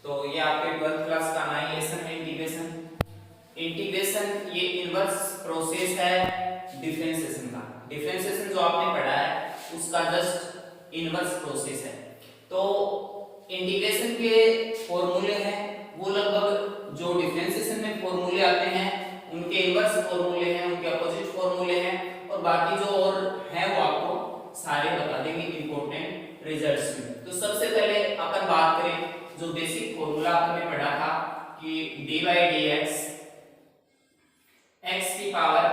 तो ये आपके 12th क्लास का 9 लेसन है इंटीग्रेशन। इंटीग्रेशन ये इनवर्स प्रोसेस है डिफरेंशिएशन का। डिफरेंशिएशन जो आपने पढ़ा है उसका जस्ट इनवर्स प्रोसेस है। तो इंटीग्रेशन के फॉर्मूले हैं वो लगभग जो डिफरेंशिएशन में फॉर्मूले आते हैं उनके इनवर्स फॉर्मूले हैं, उनके अपोजिट फॉर्मूले हैं, और बाकी जो और हैं वो आपको सारे बता देंगे इंपॉर्टेंट रिजल्ट्स में। तो सबसे पहले अपन बात करें जो बेसिक फॉर्मूला आपने पढ़ा था कि d/dx x की पावर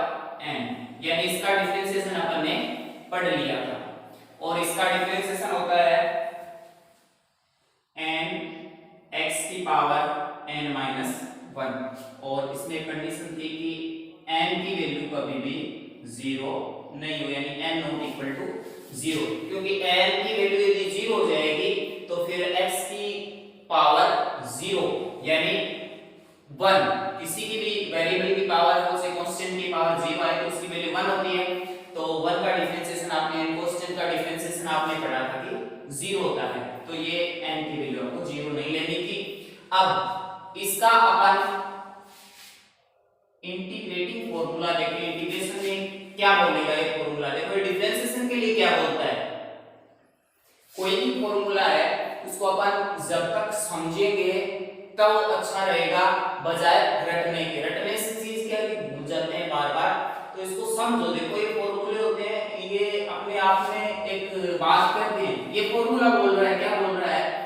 n, यानी इसका डिफरेंशिएशन अपन ने पढ़ लिया था, और इसका डिफरेंशिएशन होता है n x की पावर n माइनस 1, और इसमें कंडीशन थी कि n की वैल्यू कभी भी 0 नहीं हो, यानी n नॉट इक्वल टू 0, क्योंकि n की वैल्यू यदि 0 हो जाएगी तो फिर x की पावर 0 यानी 1, किसी की भी वेरिएबल की पावर हो से कांस्टेंट की पावर 0 आए तो उसकी वैल्यू 1 होती है। तो 1 का डिफरेंशिएशन आपने कांस्टेंट का डिफरेंशिएशन आपने पढ़ा था कि 0 होता है, तो ये n की वैल्यू आपको 0 नहीं लेनी थी। अब इसका अपन इंटीग्रेटिंग फार्मूला देखें, इंटीग्रेशन में क्या बोलेगा ये फार्मूला। देखो ये डिफरेंशिएशन के लिए क्या बोलता है, कोई भी फार्मूला है उसको अपन जब तक समझेंगे तब अच्छा रहेगा बजाय रटने के। रटने से चीज क्या है भूल जाते हैं बार बार, तो इसको समझो। देखो ये फॉर्मूले होते हैं, ये अपने आप में एक बात करते हैं। ये फॉर्मूला बोल रहा है, क्या बोल रहा है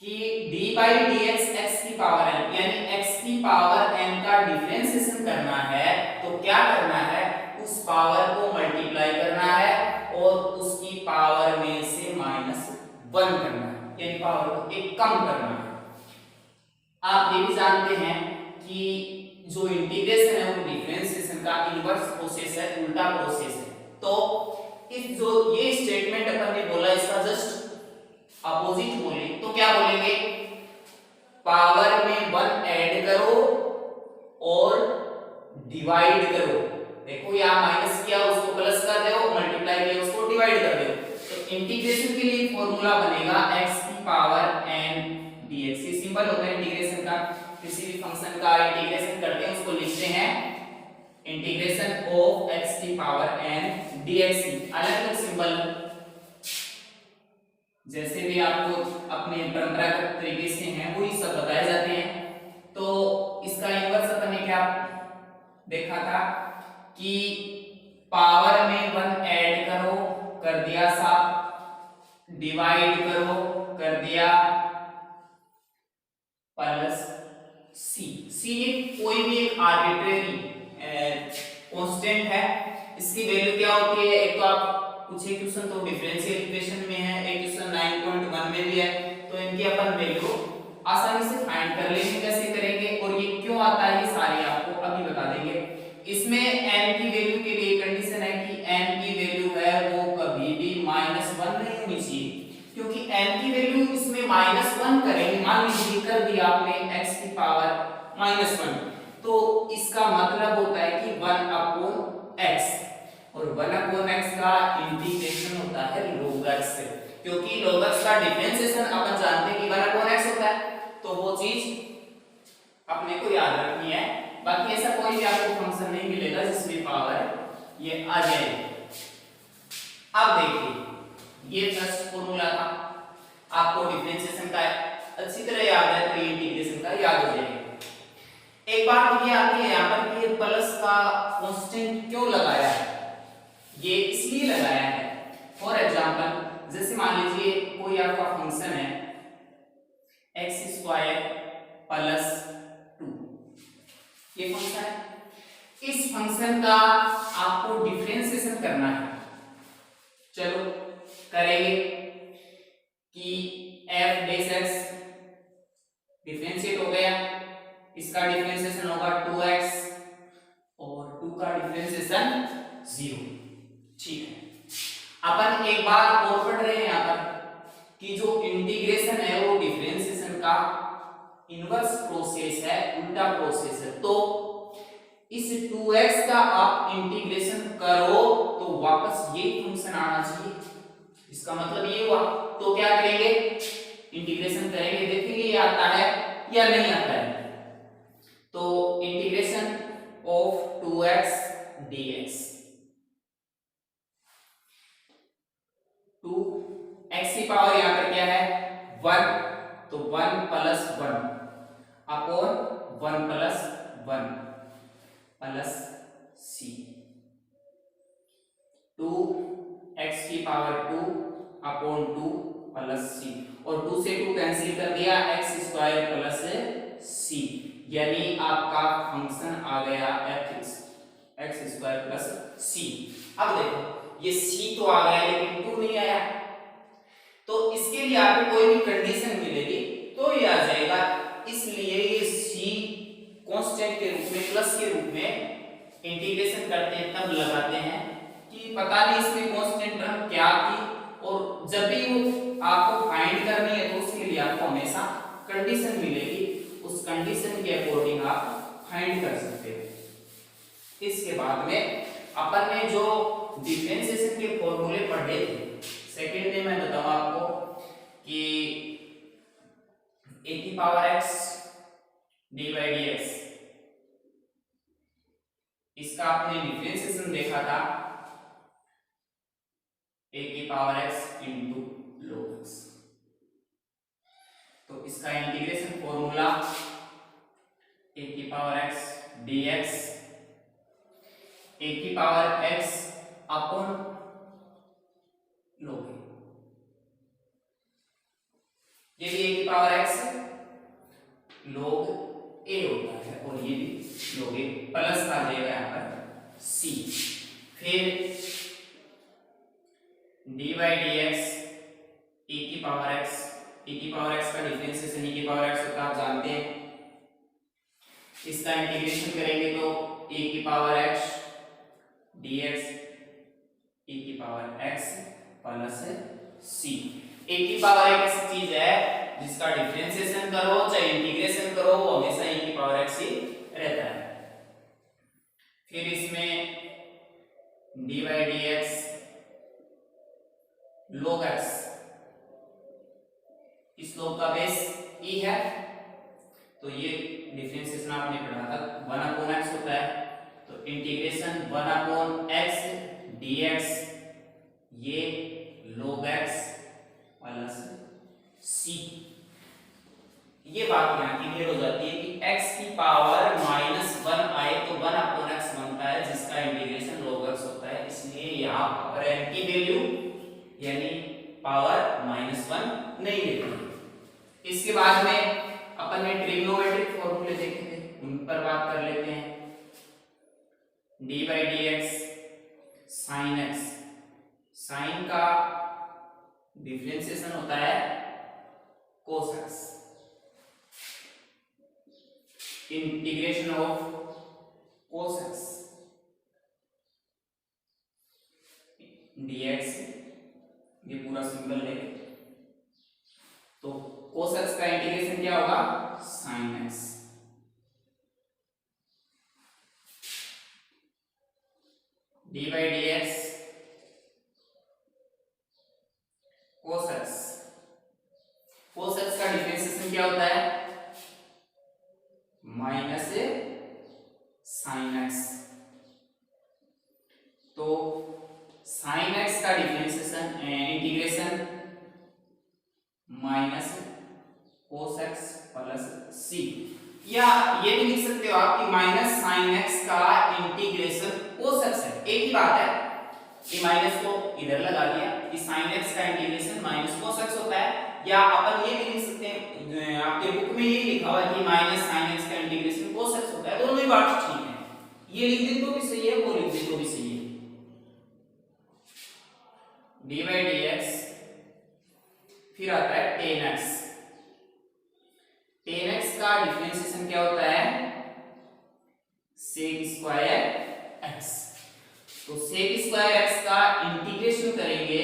कि d/dx x की पावर n, यानी x की पावर n का डिफरेंशिएशन करना है तो क्या करना है, उस पावर को मल्टीप्लाई करना है और उसकी पावर में से -1 करना है, यानी पावर को एक कम करना है। आप ये भी जानते हैं कि जो इंटीग्रेशन है वो डिफरेंशिएशन का इनवर्स प्रोसेस है, उल्टा प्रोसेस है। तो इस जो ये स्टेटमेंट अपन ने बोला इसका जस्ट अपोजिट बोले तो क्या बोलेंगे, पावर में 1 ऐड करो और डिवाइड करो। देखो यहां माइनस किया उसको प्लस कर दो, मल्टीप्लाई किया उसको डिवाइड कर दो। तो इंटीग्रेशन के लिए फॉर्मूला बनेगा x की पावर n dx। ये सिंबल होता है इंटीग्रेशन का, किसी भी फंक्शन का इंटीग्रेशन करते हैं उसको लिखते हैं इंटीग्रेशन ऑफ x की पावर n dx। अलग अलग सिंबल जैसे भी आपको अपने परंपरागत तरीके से हैं वही सब बताए जाते हैं। तो इसका इनवर्स अपन ने क्या देखा था कि पावर में 1 ऐड करो कर दिया साफ, डिवाइड करो कर दिया प्लस c। c कोई भी एक आर्बिट्रेरी कांस्टेंट है, इसकी वैल्यू क्या होती है, एक तो आप कुछ एक क्वेश्चन तो डिफरेंशियल इक्वेशन में है, एक क्वेश्चन 9.1 में भी है, तो इनकी अपन वैल्यू आसानी से फाइंड कर लेंगे। कैसे करेंगे और ये क्यों आता है ये सारे आपको अभी बता देंगे। इसमें n की वैल्यू के लिए कंडीशन है कि n की वैल्यू है वो कभी भी -1 नहीं होनी चाहिए, क्योंकि n की वैल्यू इसमें -1 करेंगे, मान लीजिए कर दिया आपने x की पावर -1, तो इसका मतलब होता है कि 1/x, और 1/x का इंटीग्रेशन होता है log x से, क्योंकि log x का डिफरेंशिएशन अपन जानते हैं कि 1/x होता है, तो वो चीज अपने को याद रखनी है। बाकी ऐसा कोई भी आपको फंक्शन नहीं मिलेगा जिसमें पावर ये आ जाएगी। अब देखिए ये जस्ट फॉर्मूला था, आपको डिफरेंशिएशन का अच्छी तरह याद है तो इंटीग्रेशन का याद हो जाएगा। एक बात ये आती है यहाँ पर कि ये प्लस का कांस्टेंट क्यों लगाया है, ये इसलिए लगाया है। फॉर एग्जांपल जैसे मान लीजिए कोई आपका फंक्शन है x² + 2, ये फंक्शन है, इस फंक्शन का आपको डिफरेंशिएशन करना है। चलो करेंगे कि f(x) डिफरेंशिएट हो गया, इसका डिफरेंशिएशन होगा 2x और 2 का डिफरेंशिएशन 0। ठीक है, अपन एक बात और पढ़ रहे हैं यहाँ पर कि जो इंटीग्रेशन है वो डिफरेंशिएशन का इनवर्स प्रोसेस है, उल्टा प्रोसेस है। तो इस 2x का आप इंटीग्रेशन करो तो वापस यही फंक्शन आना चाहिए, इसका मतलब ये हुआ। तो क्या करेंगे, इंटीग्रेशन करेंगे, या नहीं आता है? तो integration of 2x dx, 2x की पावर यहां पर क्या है 1, तो 1 plus 1 upon 1 plus 1 plus c, 2x की पावर 2 अपॉन 2 प्लस c, और 2 से 2 कैंसिल कर दिया, x स्क्वायर प्लस c, यानी आपका फंक्शन आ गया x स्क्वायर प्लस c। अब देखो ये c तो आ गया लेकिन 2 नहीं आया, तो इसके लिए आपको कोई भी कंडीशन मिलेगी तो ये आ जाएगा, इसलिए ये c कांस्टेंट के रूप में प्लस के रूप में इंटीग्रेशन करते हैं तब लगाते हैं कि पता नहीं इसमें कांस्टेंट टर्म क्या थी, और जब भी वो आपको फाइंड करनी है तो उसके लिए आपको हमेशा कंडीशन मिलेगी, उस कंडीशन के अकॉर्डिंग आप फाइंड कर सकते हो। इसके बाद में अपन ने जो डिफरेंशिएशन के फॉर्मूले पढ़े थे, सेकंड में मैं बताऊं आपको कि a की पावर x d/dx, इसका आपने डिफरेंशिएशन देखा था a की power x into log x, तो इसका इंटीग्रेशन फॉर्मूला a की पावर x dx, a की power x upon log a, ये भी a की पावर x log a होता है और ये भी log a, प्लस आ जाएगा यहाँ पर c, फिर d/dx e की पावर x, e की पावर x का डिफरेंशिएशन e की पावर x होता है आप जानते हैं, इसका इंटीग्रेशन करेंगे तो e की पावर x dx e की power x plus c, e की पावर एक ऐसी चीज है जिसका डिफरेंशिएशन करो चाहे इंटीग्रेशन करो वो हमेशा e की पावर x ही रहता है। फिर इसमें d/dx log x, इस log का बेस e है, तो ये डिफरेंशिएशन आपने पढ़ा था 1/x होता है, तो इंटीग्रेशन 1/x dx, ये log x प्लस c, ये बात यहाँ क्लियर हो जाती है कि x की पावर -1 आए तो 1/x बनता है जिसका इंटीग्रेशन log x होता है, इसलिए यहाँ पावर n की वैल्यू यानी पावर -1 नहीं लेते। इसके बाद में अपन ने ट्रिग्नोमेट्रिक फॉर्मूले देखे थे, उन पर बात कर लेते हैं। d/dx sin x, साइन का डिफरेंशिएशन होता है cos x, integration of cos x dx, ये पूरा सिंबल है, तो cos x का इंटीग्रेशन क्या होगा sin x, d/dx cos x, cos x का डिफरेंशिएशन क्या होता है माइनस sin x, तो sin x का differentiation integration minus cos x plus c, या ये भी लिख सकते हो आप कि माइनस sin x का इंटीग्रेशन cos x है, एक ही बात है, ये माइनस को इधर लगा दिया कि sin x का इंटीग्रेशन माइनस cos x होता है, या अपन ये भी लिख सकते हैं आपके बुक में ये लिखा हुआ है कि माइनस sin x का इंटीग्रेशन cos x होता है, दोनों ही बात ठीक है, ये लिख दे तो भी सही है, वो लिख दे तो भी सही है। d/dx फिर आता है tan x, tan x का डिफरेंशिएशन क्या होता है sec स्क्वायर x, तो sec स्क्वायर x का इंटीग्रेशन करेंगे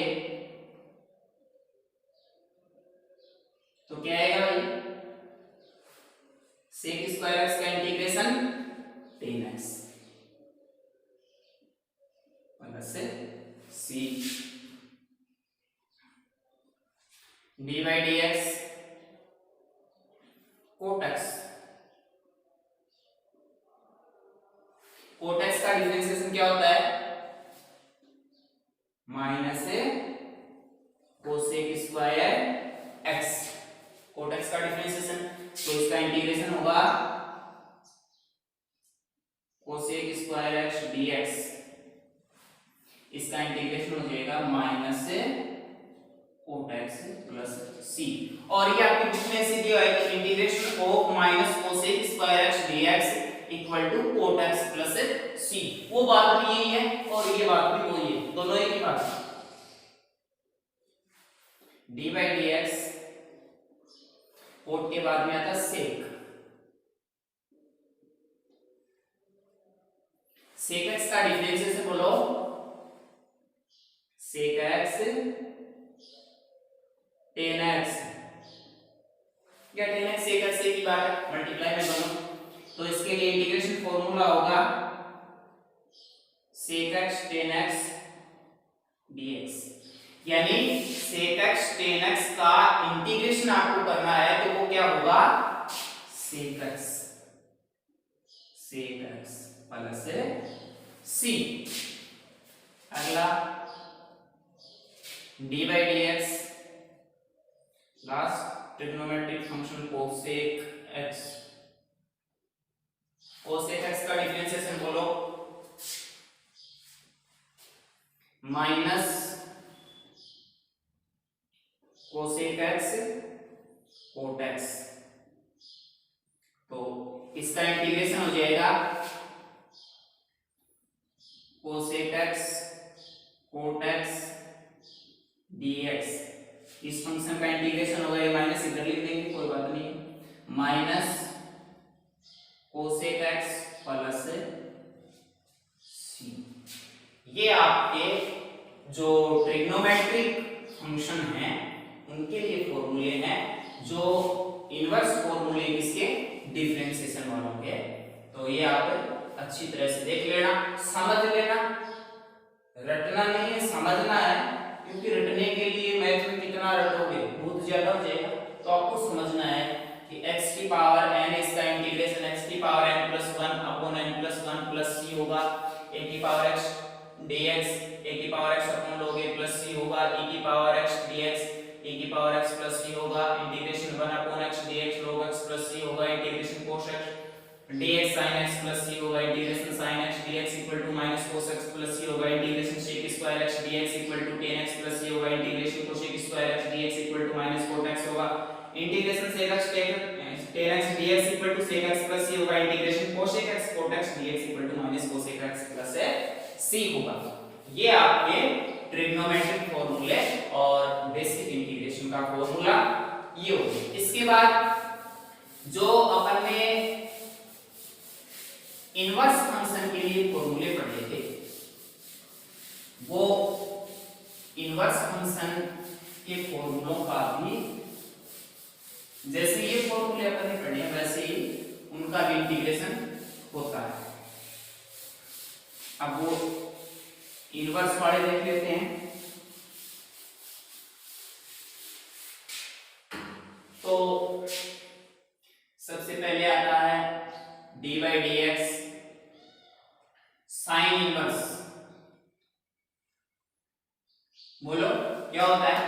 तो क्या आएगा भाई sec स्क्वायर x का integration tan x plus c, d/dx cot x, का डिफरेंशिएशन, तो इसका इंटीग्रेशन होगा कोसेक स्क्वायर एक्स dx, इसका इंटीग्रेशन हो जाएगा माइनस कोट एक्स प्लस सी। और ये आपकी बुक में ऐसे दिया है कि integration of minus cosec square x dx equal to cot x plus सी। वो बात भी यही है और ये बात भी वही है, दोनों एक ही बात है। D by d x cot के बाद में आता सेक, सेक एक्स का डिफरेंशिएशन बोलो, सेक एक्स टेन एक्स, क्या टेन एक्स सेक एक्स की बात है, मल्टीप्लाई में दोनों, तो इसके लिए इंटीग्रेशन फॉर्मूला होगा sec x tan x dx, यानी सेक एक्स टेन एक्स का इंटीग्रेशन आपको करना है तो वो क्या होगा सेक एक्स प्लस सी। अगला d by d x, last trigonometric function cosec x, cosec x का डिफरेंशिएशन बोलो minus cosec x cot x, तो इसका इंटीग्रेशन हो जाएगा cosec x cot x dx, इस फंक्शन का इंटीग्रेशन होगा, ये माइनस इधर लिख देंगे कोई बात नहीं, minus cosec x plus c. ये आपके जो ट्रिग्नोमेट्रिक फंक्शन हैं उनके लिए फॉर्मूले हैं, जो इनवर्स फॉर्मूले किसके डिफरेंशिएशन वालों के। तो ये आप अच्छी तरह से देख लेना, समझ लेना, रटना नहीं है समझना है, क्योंकि रटने के लिए मैथ में कितना रटोगे बहुत ज्यादा हो जाएगा, तो आपको समझना है कि x की पावर n, इसका इंटीग्रेशन x की power n plus 1 upon n plus 1 plus c होगा, a की पावर x dx, a की power x upon log a plus c होगा, e की पावर x dx, e की पावर x प्लस c होगा, integration 1 upon x dx log x plus c होगा, integration cos x dx sin x plus c होगा, integration sin x dx equal to minus cos x plus c होगा, integration sec square x dx equal to tan x plus c होगा, integration cosec square x dx equal to minus cot x होगा, integration sec x tan x dx equal to sec x plus c होगा, integration cosec x cot x dx equal to minus cosec x plus c होगा। ये आपके trigonometric फॉर्मूले और basic integration का formula ये हो गया। इसके बाद जो अपन ने इनवर्स फंक्शन के लिए फॉर्मूले पढ़े थे, वो इनवर्स फंक्शन के फॉर्मूलों का भी जैसे ये फॉर्मूले अपन ने पढ़े हैं वैसे ही उनका भी इंटीग्रेशन होता है। अब वो इनवर्स वाले देख लेते हैं। तो सबसे पहले आता है d by d x sine inverse, बोलो क्या होता है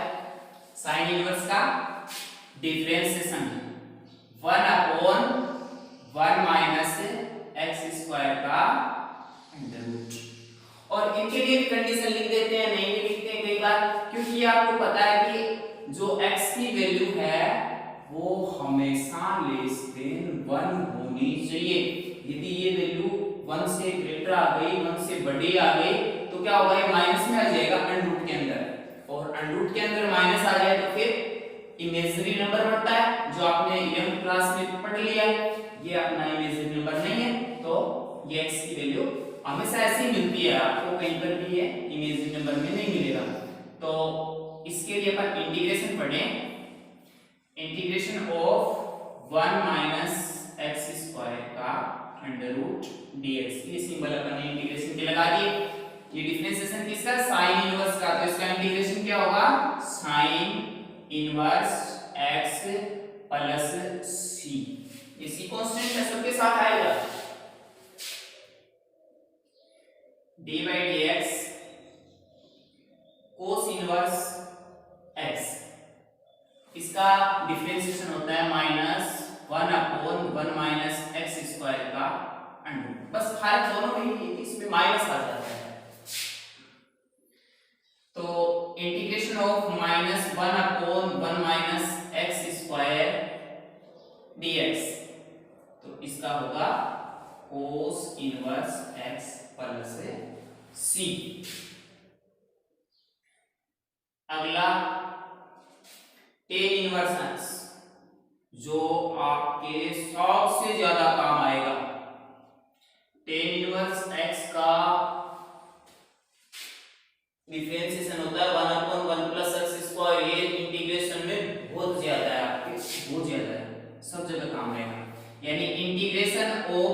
साइन इनवर्स का differentiation 1 upon 1 minus x square का अंडर रूट। और इनके लिए भी कंडीशन लिख देते हैं, नहीं भी लिखते हैं कई बार, क्योंकि आपको पता है कि जो x की वैल्यू है वो हमेशा लेस देन 1 होनी चाहिए। यदि ये वैल्यू 1 से ग्रेटर आ गई, 1 से बड़ी आ गई, तो क्या होगा, ये माइनस में आ जाएगा अंडर रूट के अंदर, और अंडर रूट के अंदर माइनस आ जाए तो फिर इमेजिनरी नंबर बनता है, जो आपने 11th क्लास में पढ़ लिया। ये अपना इमेजिनरी नंबर नहीं है, तो ये x की वैल्यू हमेशा ऐसी मिलती है, आपको कहीं पर भी ये इमेजिनरी नंबर में नहीं मिलेगा। तो इसके लिए अपन इंटीग्रेशन पढ़ें, integration of 1 minus x square का अंडर रूट dx, ये सिंबल अपन ने इंटीग्रेशन के लगा दिए। ये डिफरेंशिएशन किसका, साइन इनवर्स का, तो इसका इंटीग्रेशन क्या होगा, sine inverse x plus c, इसी कांस्टेंट है सबके साथ आएगा, D by d x cos inverse x, इसका डिफरेंशिएशन डिफरेंशिएशन होता है -1/1 माइनस एक्स स्क्वायर का अंडर। बस फर्क दोनों में ही इसमें माइनस आ जाता है। तो integration of -1/1 minus x square dx, तो इसका होगा cos inverse x plus c। अगला tan इनवर्स x, जो आपके सबसे ज्यादा काम आएगा। tan इनवर्स x का डिफरेंशिएशन होता है 1/1 प्लस एक्स स्क्वायर। ये इंटीग्रेशन में बहुत ज्यादा है, आपके बहुत ज्यादा है, सब जगह काम आएगा। यानी integration of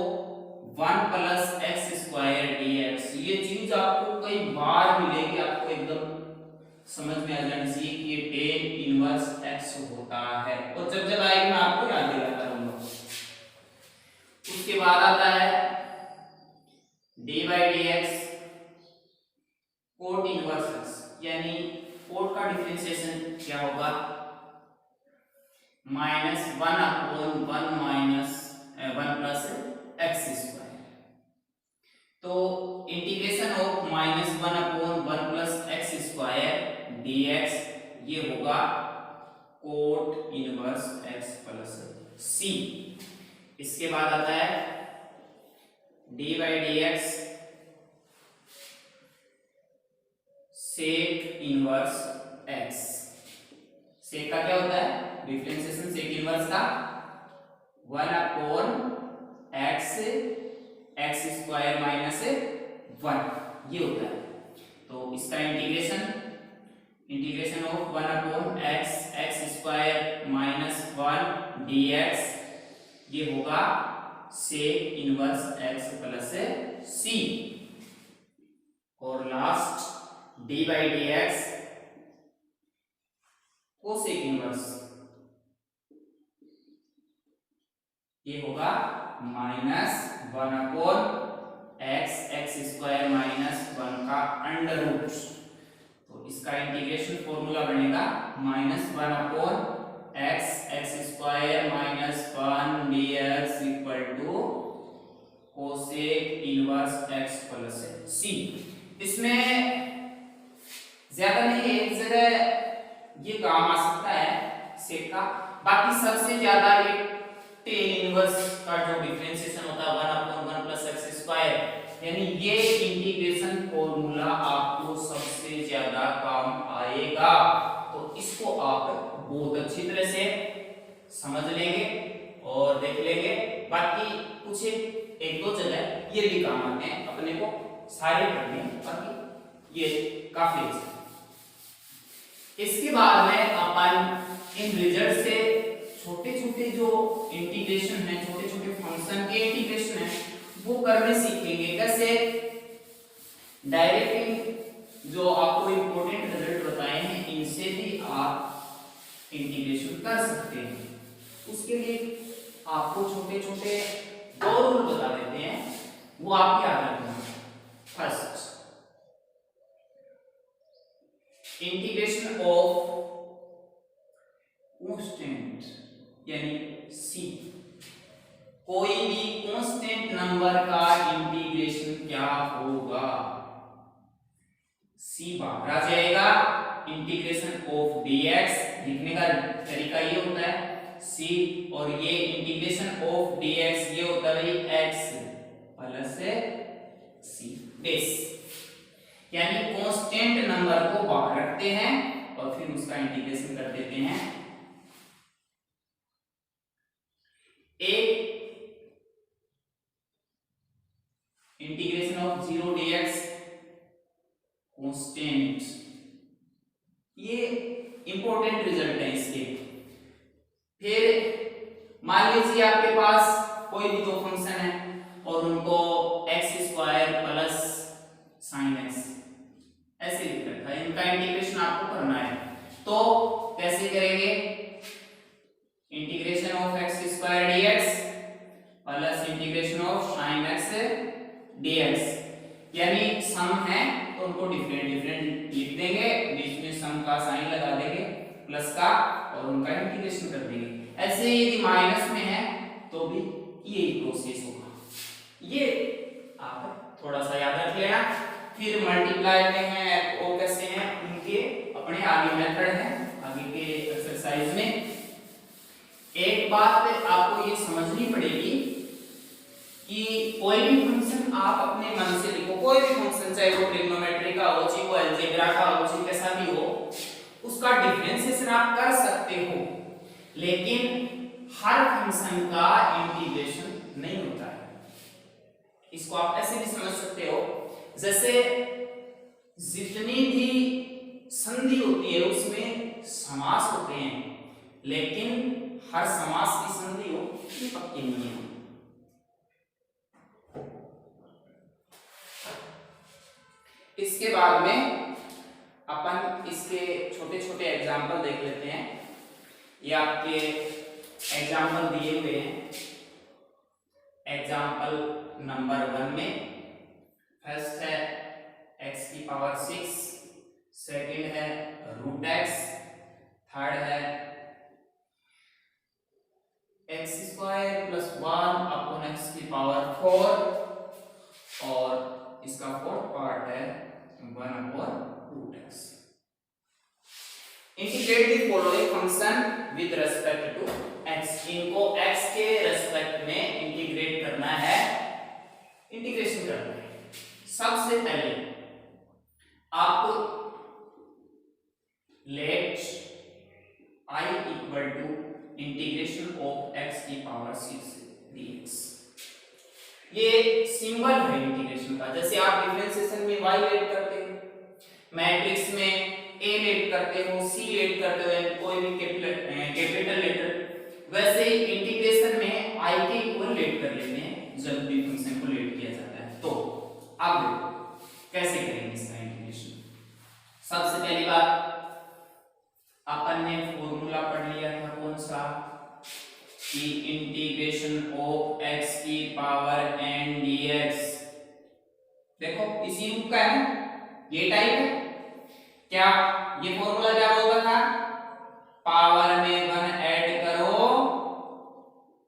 1 plus x square dx, ये चीज आपको कई बार मिलेगी, आपको एकदम समझ में आ जानी चाहिए कि ये tan इनवर्स x होता है, और जब जब आएगी मैं आपको याद दिलाता रहूंगा। उसके बाद आता है d/dx cot इनवर्स x, यानी cot का डिफरेंशिएशन क्या होगा -1/1 माइनस 1 प्लस एक्स स्क्वायर। तो integration of -1/1 plus x square dx, ये होगा cot inverse x plus c। इसके बाद आता है d/dx sec इनवर्स x। सेक का क्या होता है डिफरेंशिएशन सेक इनवर्स का 1/x एक्स स्क्वायर माइनस 1, ये होता है। तो इसका integration of 1/x x square minus 1 dx, ये होगा sec inverse x plus c। और लास्ट d/dx कोसेक इनवर्स, ये होगा -1/x एक्स स्क्वायर माइनस 1 का अंडर रूट। तो इसका इंटीग्रेशन फॉर्मूला बनेगा -1/x x square minus 1 dx equal to cosec inverse x plus c। इसमें ज्यादा नहीं, एक जगह ये काम आ सकता है सेक का, बाकी सबसे ज्यादा ये tan इनवर्स का जो डिफरेंशिएशन होता है 1/1 प्लस एक्स स्क्वायर, यानी ये इंटीग्रेशन फॉर्मूला आपको सबसे ज्यादा काम आएगा। तो इसको आप बहुत अच्छी तरह से समझ लेंगे और देख लेंगे। बाकी कुछ एक दो जगह ये भी काम आते हैं, अपने को सारे पढ़ने हैं, बाकी ये काफी अच्छा। इसके बाद में अपन इन रिजल्ट से छोटे छोटे जो इंटीग्रेशन है, छोटे छोटे फंक्शन के इंटीग्रेशन है, वो करने सीखेंगे। कैसे डायरेक्टली जो आपको इंपॉर्टेंट रिजल्ट बताए हैं, इनसे भी आप इंटीग्रेशन कर सकते हैं। उसके लिए आपको छोटे छोटे 2 रूल बता देते हैं, वो आप याद रखना। फर्स्ट, इंटीग्रेशन ऑफ कांस्टेंट यानी c, कोई भी कांस्टेंट नंबर का इंटीग्रेशन क्या होगा, c बाहर आ जाएगा। इंटीग्रेशन ऑफ dx लिखने का तरीका ये होता है c, और ये इंटीग्रेशन ऑफ dx ये होता है x प्लस c बेस, यानी कांस्टेंट नंबर को बाहर रखते हैं और फिर उसका इंटीग्रेशन कर देते हैं। एक इंटीग्रेशन ऑफ 0 dx कांस्टेंट, ये इंपॉर्टेंट रिजल्ट है इसके। फिर मान लीजिए आपके पास कोई भी 2 फंक्शन है और उनको x स्क्वायर प्लस साइन x ऐसे लिख रखा है, इनका इंटीग्रेशन आपको करना है। तो कैसे करेंगे, integration of x square dx plus integration of sine x dx, यानी सम है तो उनको डिफरेंट डिफरेंट लिख देंगे, बीच में सम का साइन लगा देंगे प्लस का, और उनका इंटीग्रेशन कर देंगे। ऐसे ही यदि माइनस में है तो भी यही प्रोसेस होगा। ये आप थोड़ा सा याद रख लेना। फिर मल्टीप्लाई में है और कैसे हैं उनके अपने आगे मेथड है आगे के एक्सरसाइज में। एक बात आपको ये समझनी पड़ेगी कि कोई भी फंक्शन आप अपने मन से लिखो, कोई भी फंक्शन चाहे वो ट्रिग्नोमेट्री का हो, चाहे वो अलजेब्रा का हो, चाहे कैसा भी हो, उसका डिफरेंशिएशन आप कर सकते हो, लेकिन हर फंक्शन का इंटीग्रेशन नहीं होता है। इसको आप ऐसे भी समझ सकते हो जैसे जितनी भी संधि होती है उसमें समास होते हैं, लेकिन हर समास की संधि हो ये पक्की नहीं है। इसके बाद में अपन इसके छोटे छोटे एग्जाम्पल देख लेते हैं। ये आपके एग्जाम्पल दिए हुए हैं। एग्जाम्पल नंबर 1 में फर्स्ट है x की पावर 6, सेकंड है रूट x, थर्ड है x स्क्वायर प्लस 1 अपॉन x की पावर 4 और इसका फोर्थ पार्ट है 1 upon root x। Integrate the following function with respect to x। इनको x के रिस्पेक्ट में इंटीग्रेट करना है, इंटीग्रेशन करना है। सबसे पहले आप let I equal to integration of x की पावर 6 dx। ये सिंबल है इंटीग्रेशन का। जैसे आप डिफरेंशिएशन में y लेट करते हो, मैट्रिक्स में a लेट करते हो, c लेट करते हो, कोई भी कैपिटल लेटर, वैसे ही इंटीग्रेशन में i के इक्वल लेट कर लेते हैं जब भी फंक्शन को लेट किया जाता है। तो अब कैसे करेंगे इसका इंटीग्रेशन? सबसे पहली बात अपन ने फॉर्मूला पढ़ लिया था कौन सा, कि इंटीग्रेशन ऑफ x की पावर n dx। देखो इसी रूप का है ना, ये टाइप है क्या? ये फॉर्मूला क्या बोलता था? पावर में 1 ऐड करो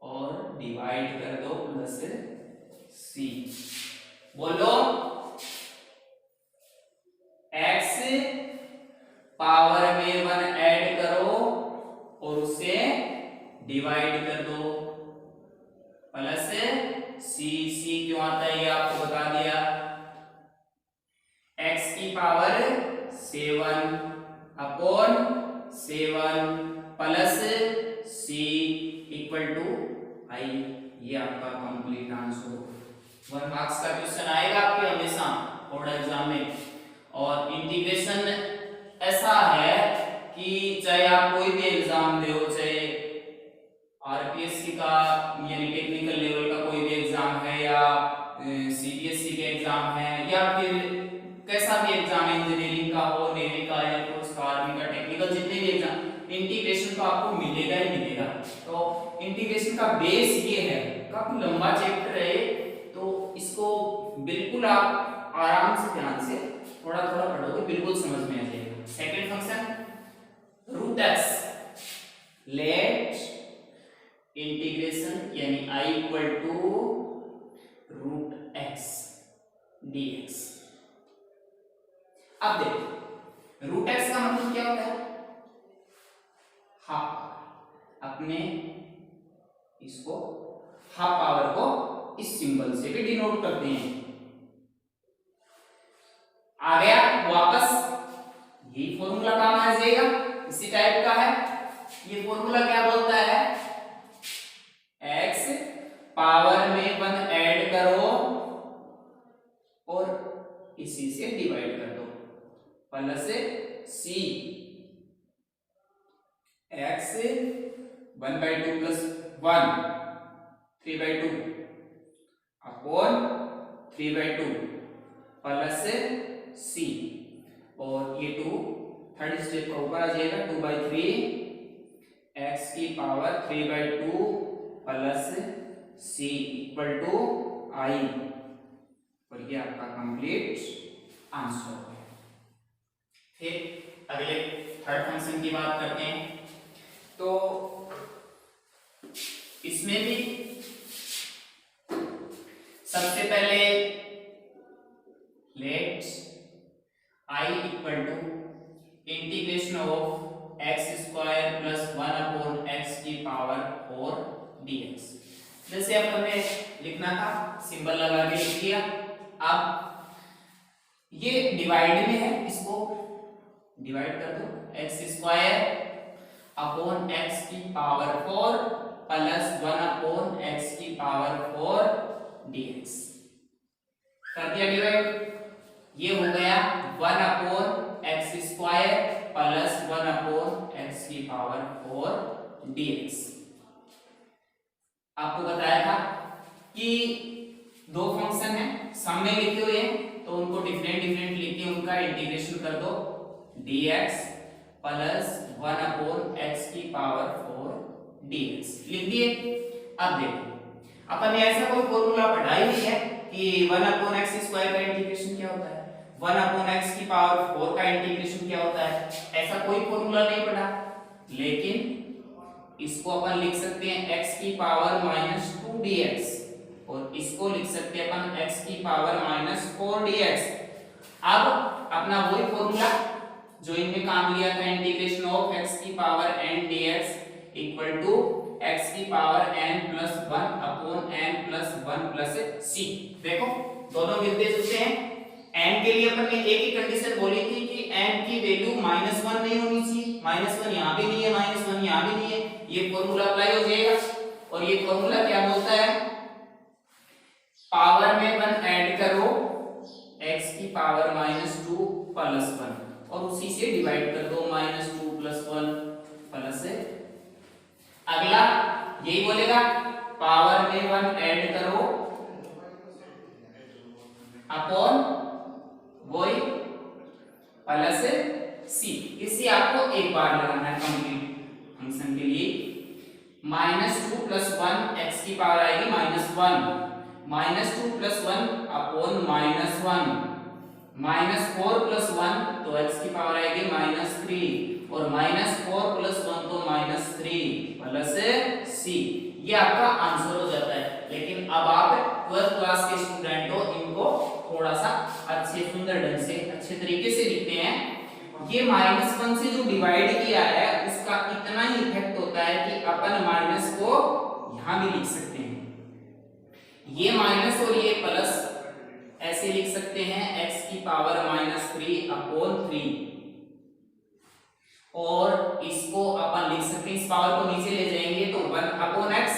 और डिवाइड कर दो प्लस c। बोलो x पावर में 1 ऐड करो और उसे डिवाइड कर दो प्लस c। c क्यों आता है ये आपको बता दिया। x की power 7 upon 7 plus c equal to i। ये आपका कंप्लीट आंसर। 1 मार्क्स का क्वेश्चन आएगा आपके हमेशा बोर्ड एग्जाम में। और इंटीग्रेशन ऐसा है कि चाहे आप कोई भी एग्जाम दे हो, चाहे आरपीएससी का यानी टेक्निकल लेवल का कोई भी एग्जाम है, या सीबीएसई के एग्जाम है, या फिर कैसा भी एग्जाम है, इंजीनियरिंग का हो, नेवी का, एयरफोर्स का, आर्मी का, टेक्निकल जितने भी एग्जाम, इंटीग्रेशन तो आपको मिलेगा ही मिलेगा। तो इंटीग्रेशन का बेस ये है, काफी लंबा चैप्टर है, तो इसको बिल्कुल आप आराम से ध्यान से थोड़ा थोड़ा पढ़ोगे, बिल्कुल समझ में आ जाएगा। Second function root x, let integration यानी I equal to root x dx। अब देखो रूट x का मतलब क्या होता है? हाफ। अपने इसको हाफ पावर को इस सिंबल से भी डिनोट करते हैं। आ गया वापस, यही फॉर्मूला काम आ जाएगा, इसी टाइप का है। ये फॉर्मूला क्या बोलता है? x पावर में 1 ऐड करो और इसी से डिवाइड कर दो plus c। x 1/2 plus 1 3/2 upon 3/2 plus c। और ये 2 थर्ड स्टेप का ऊपर आ जाएगा 2/3 x की power 3/2 plus c equal to i। और ये आपका कंप्लीट आंसर है। फिर अगले थर्ड फंक्शन की बात करते हैं। तो इसमें भी सबसे पहले let I equal to integration of x square plus 1 upon x की पावर 4 dx। जैसे अब हमें लिखना था सिंबल लगा के लिख दिया। अब ये डिवाइड में है, इसको डिवाइड कर दो, एक्स स्क्वायर अपॉन एक्स की पावर 4 प्लस 1 अपॉन एक्स की पावर 4 dx कर दिया डिवाइड। ये हो गया 1 upon x square plus 1 upon x की पावर 4 dx। आपको बताया था कि दो फंक्शन है सम में लिखे हुए हैं तो उनको डिफरेंट डिफरेंट लिख के उनका इंटीग्रेशन कर दो, dx प्लस 1 अपॉन एक्स की पावर 4 dx लिख दिए। अब देखो अपन ने ऐसा कोई फॉर्मूला पढ़ा ही नहीं है कि 1 अपॉन एक्स स्क्वायर का इंटीग्रेशन क्या होता है, 1 अपॉन एक्स की पावर 4 का इंटीग्रेशन क्या होता है, ऐसा कोई फॉर्मूला नहीं पढ़ा। लेकिन इसको अपन लिख सकते हैं x की पावर माइनस 2 dx और इसको लिख सकते हैं अपन x की पावर माइनस 4 dx। अब अपना वही फॉर्मूला जो इनमें काम लिया था, इंटीग्रेशन ऑफ x की power n dx equal to x की power n plus 1 upon n plus 1 plus c। देखो दोनों मिलते जुलते हैं। n के लिए अपन ने एक ही कंडीशन बोली थी कि n की वैल्यू -1 नहीं होनी चाहिए, -1 यहाँ भी नहीं है, -1 यहाँ भी नहीं है, ये फॉर्मूला अप्लाई हो जाएगा। और ये फॉर्मूला क्या बोलता है, पावर में 1 ऐड करो x की पावर -2 प्लस 1 और उसी से डिवाइड कर दो, -2 प्लस 1 प्लस। अगला यही बोलेगा पावर में 1 ऐड करो अपॉन वही प्लस c। इसी आपको एक बार लगाना है कंप्लीट फंक्शन के लिए। -2 प्लस 1 x की पावर आएगी -1, -2 प्लस 1 अपॉन -1, -4 प्लस 1 तो x की पावर आएगी -3 और -4 प्लस 1 तो -3 प्लस c। ये आपका आंसर हो जाता है। लेकिन अब आप 12th क्लास के स्टूडेंट हो, इनको थोड़ा सा अच्छे सुंदर ढंग से अच्छे तरीके से लिखते हैं। ये -1 से जो डिवाइड किया है उसका इतना ही इफेक्ट होता है कि अपन माइनस को यहां भी लिख सकते हैं, ये माइनस और ये प्लस ऐसे लिख सकते हैं, x की पावर -3 अपॉन 3 और इसको अपन लिख सकते हैं, इस पावर को नीचे ले जाएंगे तो 1 अपॉन x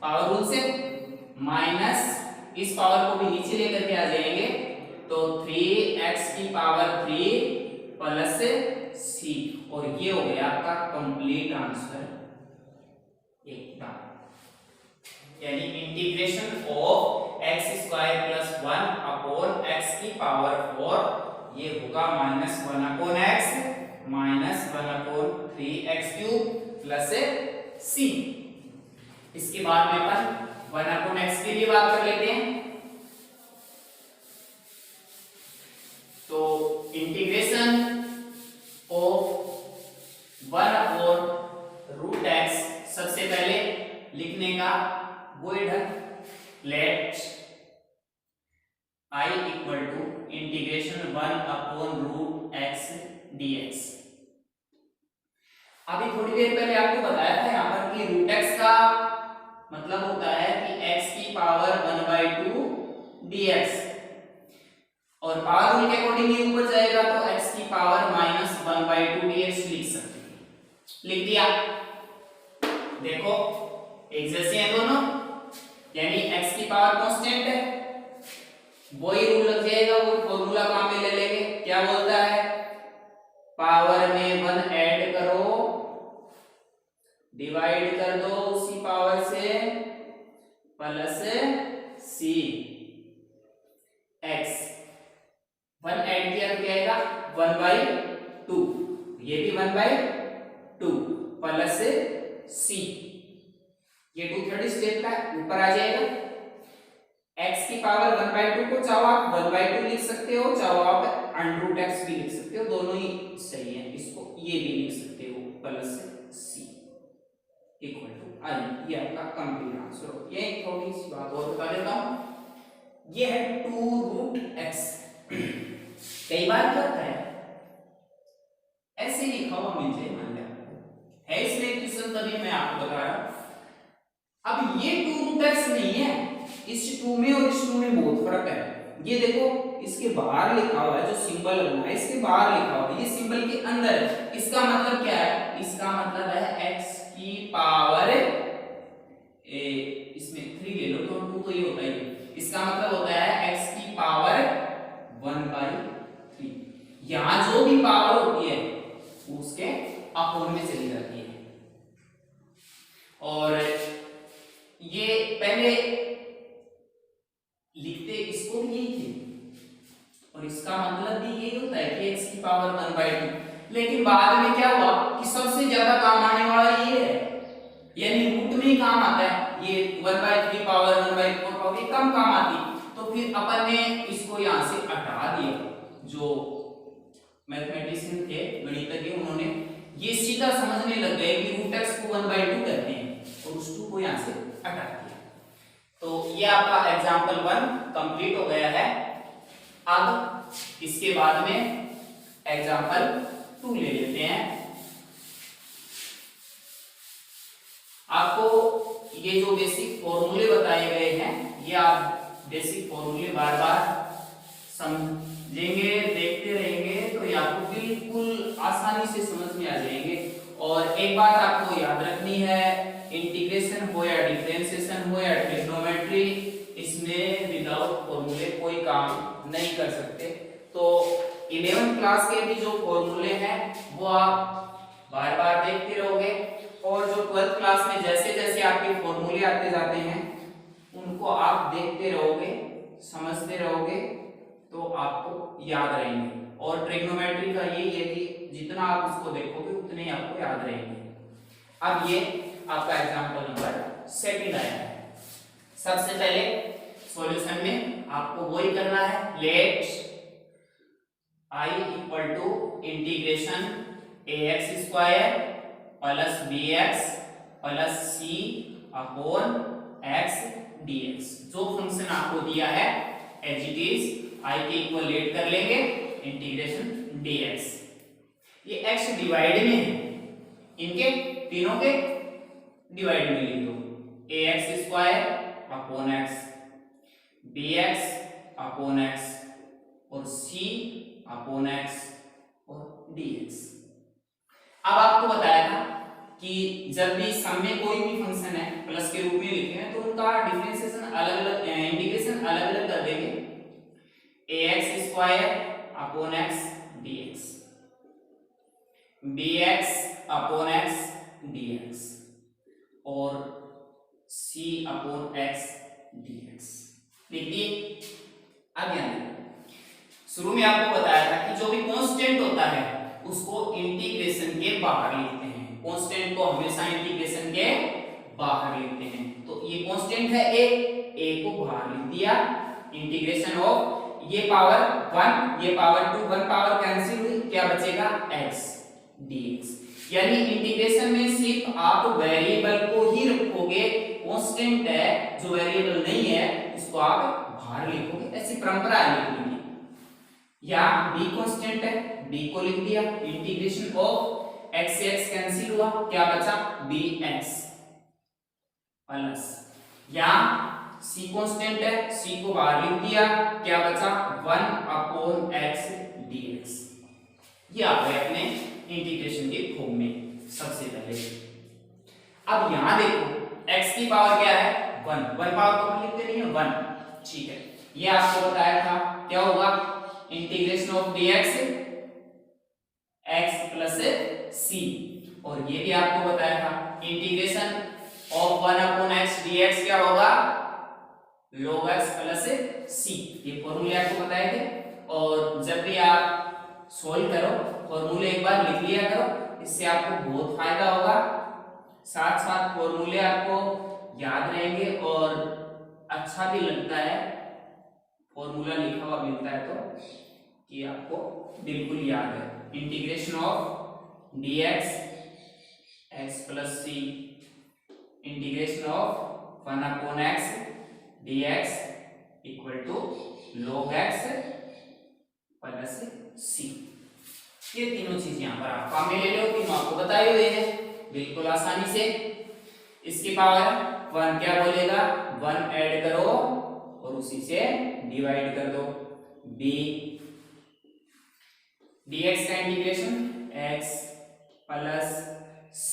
पावर रूल से माइनस इस पावर को भी नीचे लेकर के आ जाएंगे तो 3x की पावर 3 प्लस c और ये हो गया आपका कंप्लीट आंसर एकदम। यानी इंटीग्रेशन ऑफ x स्क्वायर प्लस 1 अपॉन x की पावर 4 ये होगा -1 upon x -1 upon 3x cube plus c। इसके बाद में अपन 1 अपॉन x के लिए बात कर लेते हैं। तो integration of 1 upon root x सबसे पहले लिखने का वो ढंग, let I equal to integration 1 upon root x dx। अभी थोड़ी देर पहले आपको बताया था यहाँ पर कि रूट x का मतलब होता है कि x की पावर 1/2 dx और पावर रूल के अकॉर्डिंग ये ऊपर जाएगा तो x की पावर -1/2 dx लिख सकते हैं। लिख दिया। देखो एक जैसे हैं दोनों, यानी x की पावर कांस्टेंट है, वही रूल लग जाएगा, वो फॉर्मूला काम में ले लेंगे। क्या बोलता है, पावर में 1 ऐड करो डिवाइड कर दो उसी पावर से प्लस c x 1 ऐड किया तो क्या आएगा 1/2, ये भी 1/2 प्लस c, ये 2/3 स्टेप का ऊपर आ जाएगा। x की पावर 1/2 को चाहो आप 1/2 लिख सकते हो, चाहो आप √x भी लिख सकते हो, दोनों ही सही है। इसको ये भी लिख सकते हो प्लस c। इक्वल टू आई। ये आपका कंप्लीट आंसर हो। ये थोड़ी सी बात और बता देता हूं, ये है 2√x। कई बार क्या होता है ऐसे लिखा हुआ मिल जाए, मान लिया है इसमें क्वेश्चन, तभी मैं आपको बता रहा हूं। अब ये 2√x नहीं है, इस 2 में और इस 2 में बहुत फर्क है। ये देखो इसके बाहर लिखा हुआ है, जो सिंबल बना है इसके बाहर लिखा हुआ है, ये सिंबल के अंदर है। इसका मतलब क्या है, इसका मतलब है x की पावर इसमें 3 ले लो तो 2 तो ये होता है, इसका मतलब होता है x की पावर 1/3। यहां जो भी पावर होती है वो उसके अपोन में चली जाती है। और ये पहले लिखते इसको भी यही थे और इसका मतलब भी यही होता है कि x की पावर 1/2। लेकिन बाद में क्या हुआ कि सबसे ज्यादा काम आने वाला ये है, यानी रूट में ही काम आता है। ये 1/3 पावर 1/4 पावर ये कम काम आती, तो फिर अपन ने इसको यहां से हटा दिया। जो मैथमेटिशियन थे, गणितज्ञ, उन्होंने ये सीधा समझने लग गए कि √x को 1/2 कहते हैं और उस 2 को यहां से हटा दिया। तो ये आपका एग्जांपल 1 कंप्लीट हो गया है। अब इसके बाद में एग्जांपल 2 ले लेते हैं। आपको ये जो बेसिक फॉर्मूले बताए गए हैं, ये आप बेसिक फॉर्मूले बार बार समझेंगे, देखते रहेंगे तो ये आपको बिल्कुल आसानी से समझ में आ जाएंगे। और एक बात आपको याद रखनी है, इंटीग्रेशन हो या डिफरेंशिएशन हो या ट्रिग्नोमेट्री, इसमें विदाउट फॉर्मूले कोई काम नहीं कर सकते। तो 11th क्लास के भी जो फॉर्मूले हैं वो आप बार बार देखते रहोगे, और जो 12th क्लास में जैसे जैसे आपके फॉर्मूले आते जाते हैं उनको आप देखते रहोगे, समझते रहोगे, तो आपको याद रहेंगे। और ट्रिग्नोमेट्री का यही है कि जितना आप उसको देखोगे उतने ही आपको याद रहेंगे। अब ये आपका एग्जांपल नंबर 2 आया है। सबसे पहले सॉल्यूशन में आपको वही करना है, let I equal to integration ax² plus bx plus c upon x dx। जो फंक्शन आपको दिया है एज इट इज I के इक्वल लेट कर लेंगे इंटीग्रेशन dx। ये x डिवाइड में है, इनके तीनों के डिवाइड में लिख दो, ax² upon x, bx upon x और c अपॉन x और dx। अब आपको बताया था कि जब भी सम में कोई भी फंक्शन है प्लस के रूप में लिखे हैं तो उनका डिफरेंशिएशन अलग अलग, इंटीग्रेशन अलग अलग कर देंगे। ax² upon x dx, bx upon x dx और c अपॉन x dx लिख दिए। अब ध्यान दें, शुरू में आपको बताया था कि जो भी कांस्टेंट होता है उसको इंटीग्रेशन के बाहर लिखते हैं। कांस्टेंट को हमेशा इंटीग्रेशन के बाहर लिखते हैं। तो ये कांस्टेंट है a को बाहर लिख दिया, इंटीग्रेशन ऑफ ये पावर 1 ये पावर 2, 1 पावर कैंसिल हुई, क्या बचेगा x dx। यानी इंटीग्रेशन में सिर्फ आप वेरिएबल को ही रखोगे, कांस्टेंट है जो वेरिएबल नहीं है उसको आप बाहर लिखोगे, ऐसी परंपरा है लिखने की। या b कांस्टेंट है, b को लिख दिया, इंटीग्रेशन ऑफ x से x कैंसिल हुआ, क्या बचा bx प्लस, या c कांस्टेंट है, c को बाहर लिख दिया, क्या बचा 1 अपॉन x dx। ये आ गए अपने इंटीग्रेशन के फॉर्म में सबसे पहले। अब यहां देखो x की पावर क्या है 1, 1 पावर तो हम लिखते नहीं है 1, ठीक है। ये आपको बताया था क्या होगा, integration of dx x plus c, और ये भी आपको बताया था integration of 1 upon x dx क्या होगा log x प्लस c। ये फॉर्मूले आपको बताए थे, और जब भी आप सोल्व करो फॉर्मूले एक बार लिख लिया करो, इससे आपको बहुत फायदा होगा। साथ साथ फॉर्मूले आपको याद रहेंगे और अच्छा भी लगता है, फॉर्मूला लिखा हुआ मिलता है तो कि आपको बिल्कुल याद है। Integration of dx x plus c integration of 1/x dx equal to log x plus c। ये तीनों चीज यहाँ पर आप काम में ले लो, तीनों आपको बताए हुए हैं बिल्कुल आसानी से। इसकी पावर 1 क्या बोलेगा, 1 ऐड करो और उसी से डिवाइड कर दो। b dx का integration x plus c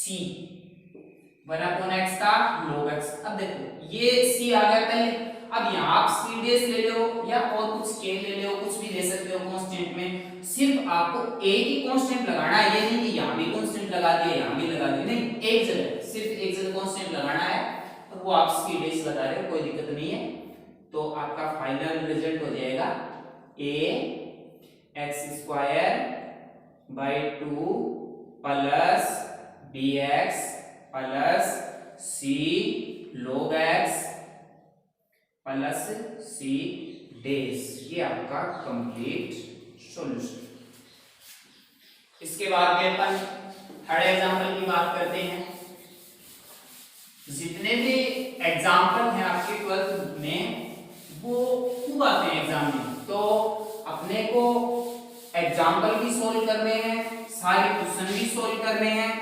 1/x का log x। अब देखो ये c आ गया पहले, अब यहाँ आप c डैश ले लो या और कुछ k ले लो, कुछ भी ले सकते हो कांस्टेंट में। सिर्फ आपको एक ही कांस्टेंट लगाना है, ये नहीं कि यहाँ भी कांस्टेंट लगा दिया यहाँ भी लगा दिया, नहीं, एक जगह सिर्फ एक जगह कांस्टेंट लगाना है और वो आप c डैश लगा रहे हो, कोई दिक्कत नहीं है। तो आपका फाइनल रिजल्ट हो जाएगा ax²/2 plus bx plus c log x plus c dash. ये आपका कंप्लीट सॉल्यूशन। इसके बाद में अपन थर्ड एग्जांपल की बात करते हैं। जितने भी एग्जांपल हैं आपके 12th में वो खूब आते हैं एग्जाम में, तो अपने को एग्जांपल भी सोल्व करने हैं, सारे क्वेश्चन भी सोल्व करने हैं,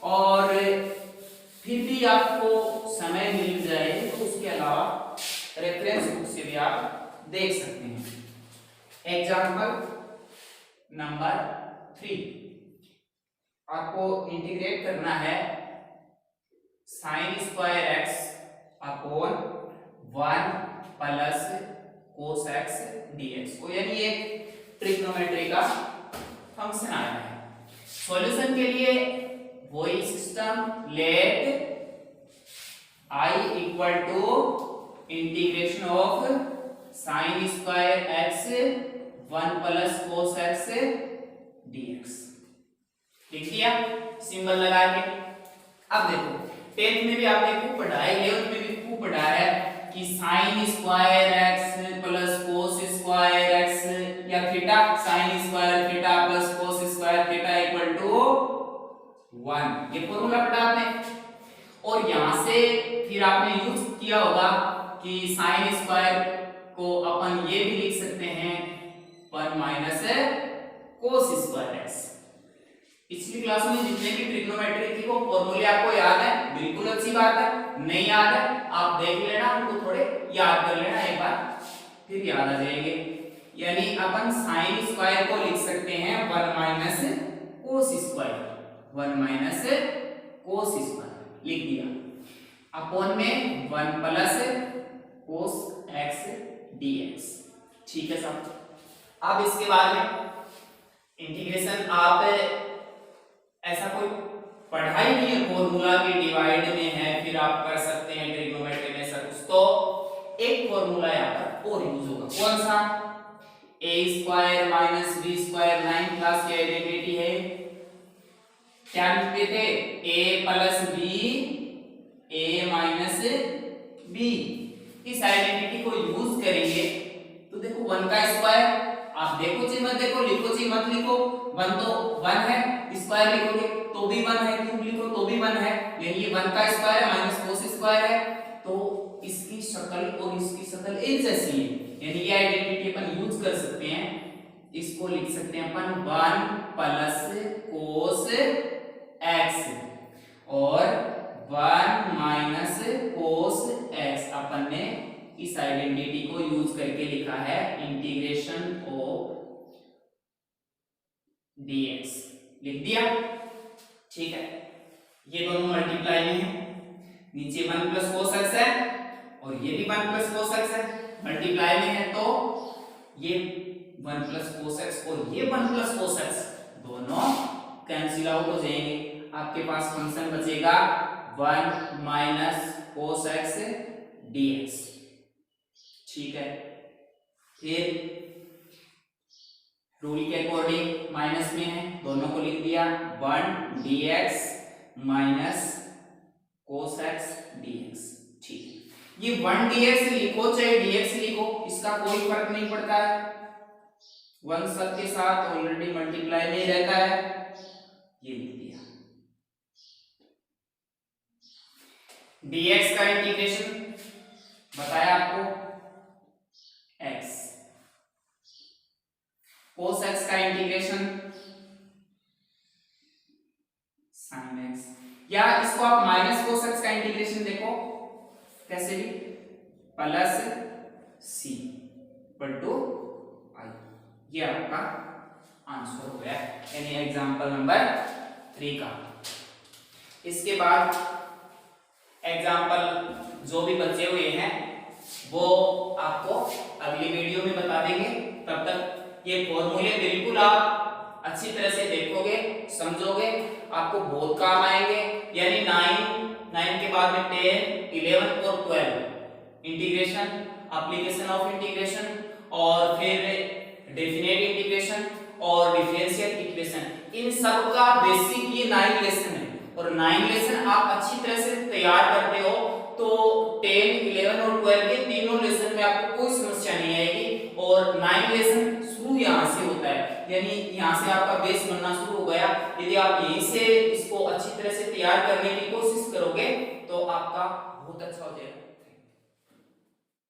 और फिर भी आपको समय मिल जाए तो उसके अलावा रेफरेंस बुक से भी आप देख सकते हैं। एग्जांपल नंबर 3 आपको इंटीग्रेट करना है sin² x upon 1 plus cos x dx को, यानी ये ट्रिग्नोमेट्री का फंक्शन आया है। सॉल्यूशन के लिए वही system, let I equal to integration of sin² x 1 plus cos x dx लिख दिया सिंबल लगा के। अब देखो 10th में भी आपने खूब पढ़ा है, 11th में भी खूब पढ़ा है कि sin² x plus cos² x या theta, sin² theta plus cos² theta equal to 1, ये फॉर्मूला पढ़ा आपने। और यहां से फिर आपने यूज किया होगा कि sin² को अपन ये भी लिख सकते हैं 1 माइनस cos² x। पिछली क्लास में जितने भी ट्रिग्नोमेट्री थी वो फॉर्मूले आपको याद है, बिल्कुल अच्छी बात है। नहीं याद है आप देख लेना, उनको थोड़े याद कर लेना एक बार, फिर याद आ जाएंगे। यानी अपन sin² को लिख सकते हैं 1 माइनस cos², 1 माइनस cos² लिख दिया, अपॉन में 1 प्लस cos x dx। ठीक है साहब। अब इसके बाद में इंटीग्रेशन आप ऐसा कोई पढ़ा ही नहीं है, फॉर्मूला के डिवाइड में है, फिर आप कर सकते हैं ट्रिग्नोमेट्री में सब कुछ। तो एक फॉर्मूला यहाँ पर और यूज होगा, कौन सा, a² minus b²। 9th class की आइडेंटिटी है, क्या लिखते थे, a plus b a minus b। इस आइडेंटिटी को यूज करेंगे तो देखो 1 का स्क्वायर, आप देखो चाहे मत देखो, लिखो चाहे मत लिखो, 1 तो 1 है, स्क्वायर लिखोगे तो भी 1 है, क्यूब लिखो तो भी 1 है, यानी ये 1 का स्क्वायर है माइनस cos² है, तो इसकी शक्ल और इसकी शक्ल एक जैसी है, यानी ये आइडेंटिटी अपन यूज कर सकते हैं। इसको लिख सकते हैं अपन 1 प्लस cos x और 1 माइनस cos x। अपन ने इस आइडेंटिटी को यूज करके लिखा है इंटीग्रेशन ऑफ dx, लिख दिया। ठीक है, ये दोनों मल्टीप्लाई में है, नीचे 1 प्लस cos x है और ये भी 1 प्लस cos x है, मल्टीप्लाई में है, तो ये 1 प्लस cos x और ये 1 प्लस cos x दोनों कैंसिल आउट हो जाएंगे। आपके पास फंक्शन बचेगा 1 माइनस cos x dx। ठीक है, फिर रूल के अकॉर्डिंग माइनस में है, दोनों को लिख दिया 1 dx minus cos x dx। ठीक, ये 1 dx लिखो चाहे dx लिखो, इसका कोई फर्क नहीं पड़ता है, 1 सब के साथ ऑलरेडी मल्टीप्लाई में रहता है, ये लिख दिया। dx का इंटीग्रेशन बताया आपको x, cos x का इंटीग्रेशन sin x, या इसको आप माइनस cos x का इंटीग्रेशन देखो कैसे भी, plus c equal to i। ये आपका आंसर हो गया, यानी एग्जांपल नंबर 3 का। इसके बाद एग्जांपल जो भी बचे हुए हैं वो आपको अगली वीडियो में बता देंगे। तब तक ये फॉर्मूले बिल्कुल आप अच्छी तरह से देखोगे, समझोगे, आपको बहुत काम आएंगे। यानी 9 के बाद में 10, 11 और 12 इंटीग्रेशन, एप्लीकेशन ऑफ इंटीग्रेशन, और फिर डेफिनेट इंटीग्रेशन और डिफरेंशियल इक्वेशन, इन सब का बेसिक ये 9 लेसन है। और 9 लेसन आप अच्छी तरह से तैयार करते हो तो 10, 11 और 12 के तीनों लेसन में आपको कोई समस्या नहीं आएगी। और 9 लेसन शुरू यहाँ से होता है, यानी यहाँ से आपका बेस बनना शुरू हो गया। यदि आप यहीं से इसको अच्छी तरह से तैयार करने की कोशिश करोगे तो आपका बहुत अच्छा